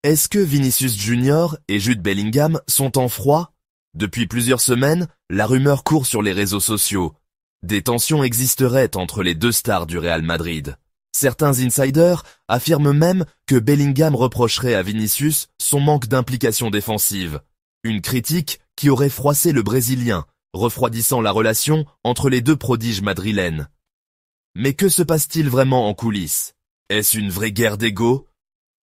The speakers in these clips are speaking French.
Est-ce que Vinicius Junior et Jude Bellingham sont en froid? Depuis plusieurs semaines, la rumeur court sur les réseaux sociaux. Des tensions existeraient entre les deux stars du Real Madrid. Certains insiders affirment même que Bellingham reprocherait à Vinicius son manque d'implication défensive. Une critique qui aurait froissé le Brésilien, refroidissant la relation entre les deux prodiges madrilènes. Mais que se passe-t-il vraiment en coulisses? Est-ce une vraie guerre d'ego?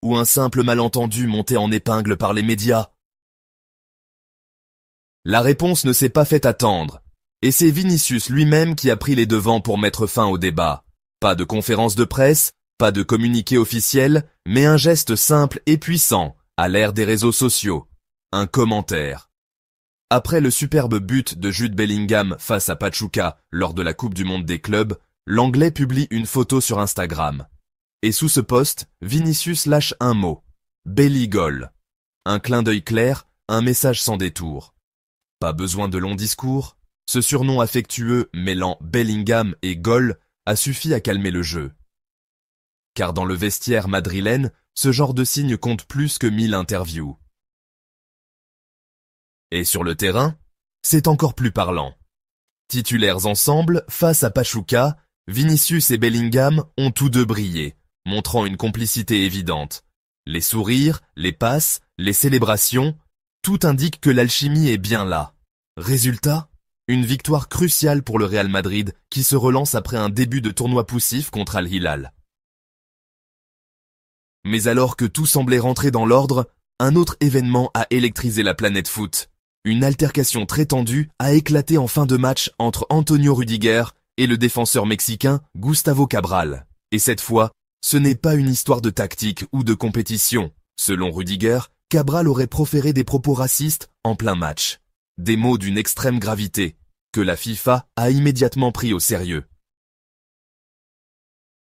Ou un simple malentendu monté en épingle par les médias? La réponse ne s'est pas fait attendre. Et c'est Vinicius lui-même qui a pris les devants pour mettre fin au débat. Pas de conférence de presse, pas de communiqué officiel, mais un geste simple et puissant, à l'ère des réseaux sociaux. Un commentaire. Après le superbe but de Jude Bellingham face à Pachuca lors de la Coupe du Monde des clubs, l'Anglais publie une photo sur Instagram. Et sous ce post, Vinicius lâche un mot. Belly goal. Un clin d'œil clair, un message sans détour. Pas besoin de longs discours. Ce surnom affectueux mêlant Bellingham et goal a suffi à calmer le jeu. Car dans le vestiaire madrilène, ce genre de signe compte plus que 1000 interviews. Et sur le terrain, c'est encore plus parlant. Titulaires ensemble, face à Pachuca, Vinicius et Bellingham ont tous deux brillé, montrant une complicité évidente. Les sourires, les passes, les célébrations, tout indique que l'alchimie est bien là. Résultat, une victoire cruciale pour le Real Madrid qui se relance après un début de tournoi poussif contre Al Hilal. Mais alors que tout semblait rentrer dans l'ordre, un autre événement a électrisé la planète foot. Une altercation très tendue a éclaté en fin de match entre Antonio Rudiger et le défenseur mexicain Gustavo Cabral. Et cette fois, ce n'est pas une histoire de tactique ou de compétition. Selon Rudiger, Cabral aurait proféré des propos racistes en plein match. Des mots d'une extrême gravité, que la FIFA a immédiatement pris au sérieux.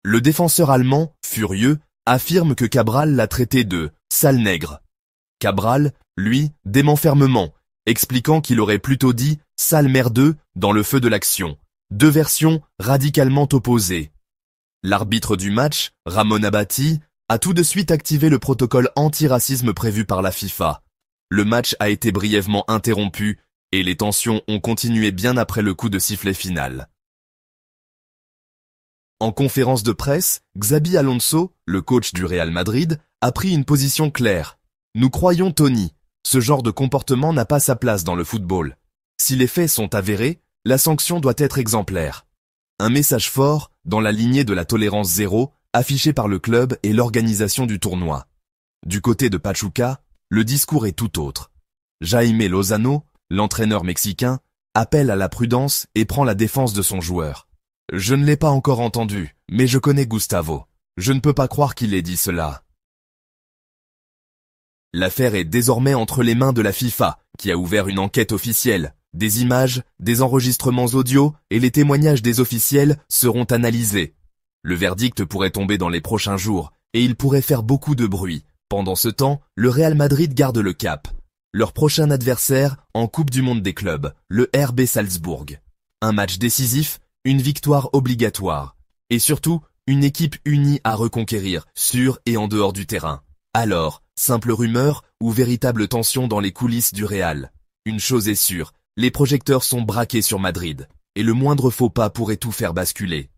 Le défenseur allemand, furieux, affirme que Cabral l'a traité de « sale nègre ». Cabral, lui, dément fermement, expliquant qu'il aurait plutôt dit « sale merdeux » dans le feu de l'action. Deux versions radicalement opposées. L'arbitre du match, Ramon Abati, a tout de suite activé le protocole anti-racisme prévu par la FIFA. Le match a été brièvement interrompu et les tensions ont continué bien après le coup de sifflet final. En conférence de presse, Xabi Alonso, le coach du Real Madrid, a pris une position claire. Nous croyons Tony, ce genre de comportement n'a pas sa place dans le football. Si les faits sont avérés, la sanction doit être exemplaire. Un message fort, dans la lignée de la tolérance zéro, affiché par le club et l'organisation du tournoi. Du côté de Pachuca, le discours est tout autre. Jaime Lozano, l'entraîneur mexicain, appelle à la prudence et prend la défense de son joueur. Je ne l'ai pas encore entendu, mais je connais Gustavo. Je ne peux pas croire qu'il ait dit cela. L'affaire est désormais entre les mains de la FIFA, qui a ouvert une enquête officielle. Des images, des enregistrements audio et les témoignages des officiels seront analysés. Le verdict pourrait tomber dans les prochains jours, et il pourrait faire beaucoup de bruit. Pendant ce temps, le Real Madrid garde le cap. Leur prochain adversaire en Coupe du Monde des clubs, le RB Salzbourg. Un match décisif, une victoire obligatoire. Et surtout, une équipe unie à reconquérir, sur et en dehors du terrain. Alors, simple rumeur ou véritable tension dans les coulisses du Real? Une chose est sûre, les projecteurs sont braqués sur Madrid. Et le moindre faux pas pourrait tout faire basculer.